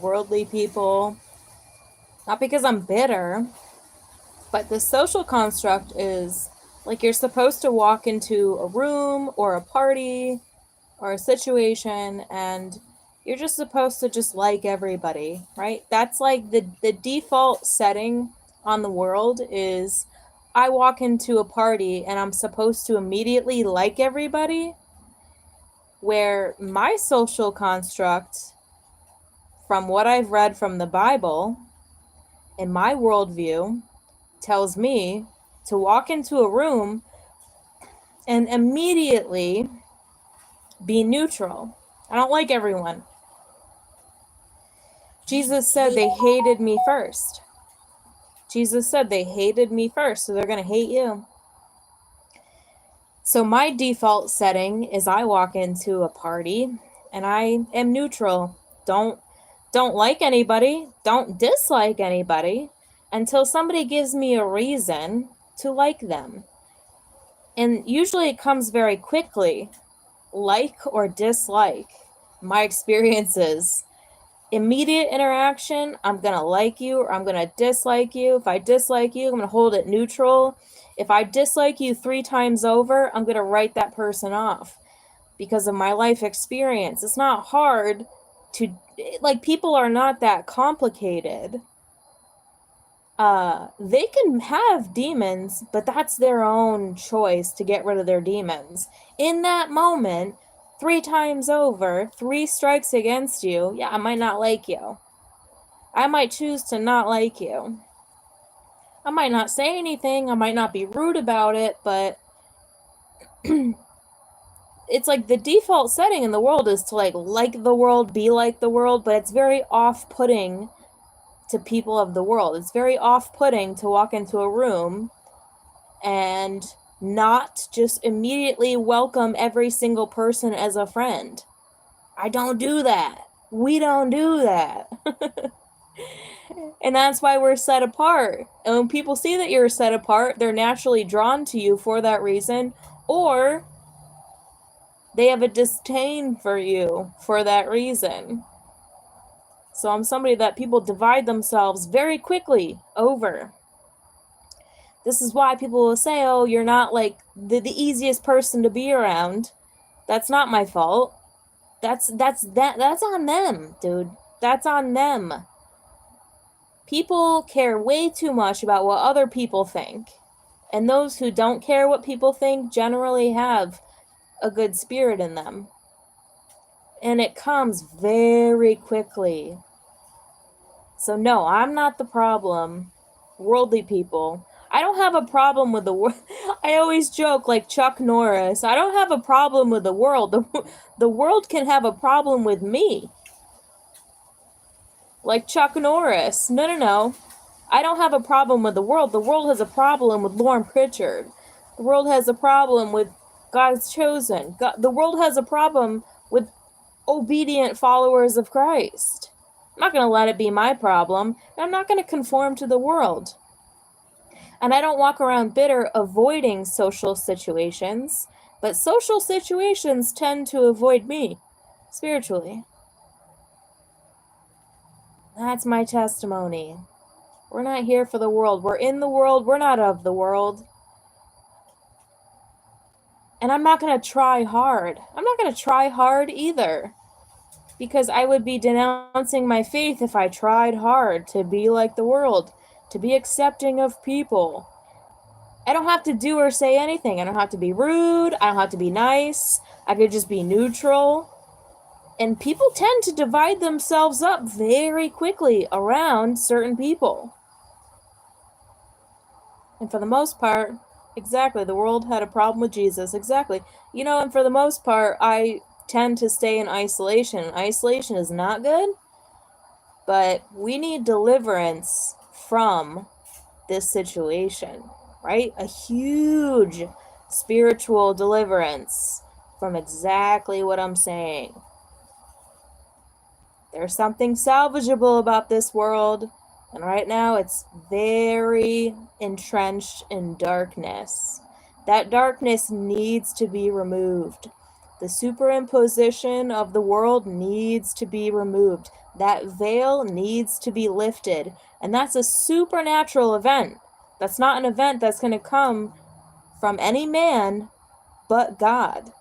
worldly people, not because I'm bitter, but the social construct is like you're supposed to walk into a room or a party or a situation and you're just supposed to just like everybody, right? That's like the default setting on the world is I walk into a party and I'm supposed to immediately like everybody, where my social construct, from what I've read from the Bible, in my worldview, tells me to walk into a room and immediately be neutral. I don't like everyone. Jesus said they hated me first. Jesus said they hated me first, so they're going to hate you. So my default setting is I walk into a party and I am neutral. Don't like anybody, don't dislike anybody until somebody gives me a reason to like them. And usually it comes very quickly, like or dislike. My experience is immediate interaction, I'm going to like you or I'm going to dislike you. If I dislike you, I'm going to hold it neutral. If I dislike you 3 times over, I'm going to write that person off because of my life experience. It's not hard to, like, people are not that complicated. They can have demons, but that's their own choice to get rid of their demons. In that moment, 3 times over, 3 strikes against you, yeah, I might not like you. I might choose to not like you. I might not say anything, I might not be rude about it, but it's like the default setting in the world is to like the world, be like the world, but it's very off-putting to people of the world. It's very off-putting to walk into a room and not just immediately welcome every single person as a friend. I don't do that. We don't do that. And that's why we're set apart. And when people see that you're set apart, they're naturally drawn to you for that reason, or they have a disdain for you for that reason. So I'm somebody that people divide themselves very quickly over. This is why people will say, oh, you're not like the easiest person to be around. That's not my fault. That's on them, dude. That's on them. People care way too much about what other people think. And those who don't care what people think generally have a good spirit in them. And it comes very quickly. So no, I'm not the problem. Worldly people. I don't have a problem with the world. I always joke like Chuck Norris. I don't have a problem with the world. The world can have a problem with me. Like Chuck Norris. No. I don't have a problem with the world. The world has a problem with Lauren Pritchard. The world has a problem with God's chosen. The world has a problem with obedient followers of Christ. I'm not going to let it be my problem. I'm not going to conform to the world. And I don't walk around bitter avoiding social situations, but social situations tend to avoid me spiritually. That's my testimony. We're not here for the world. We're in the world. We're not of the world. And I'm not going to try hard. I'm not going to try hard either. Because I would be denouncing my faith if I tried hard to be like the world, to be accepting of people. I don't have to do or say anything. I don't have to be rude. I don't have to be nice. I could just be neutral. And people tend to divide themselves up very quickly around certain people. And for the most part, exactly, the world had a problem with Jesus. Exactly. You know, and for the most part, I tend to stay in isolation. Isolation is not good, but we need deliverance from this situation, right? A huge spiritual deliverance from exactly what I'm saying. There's something salvageable about this world, and right now it's very entrenched in darkness. That darkness needs to be removed. The superimposition of the world needs to be removed. That veil needs to be lifted. And that's a supernatural event. That's not an event that's going to come from any man but God.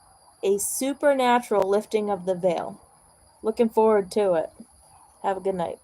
A supernatural lifting of the veil. Looking forward to it. Have a good night.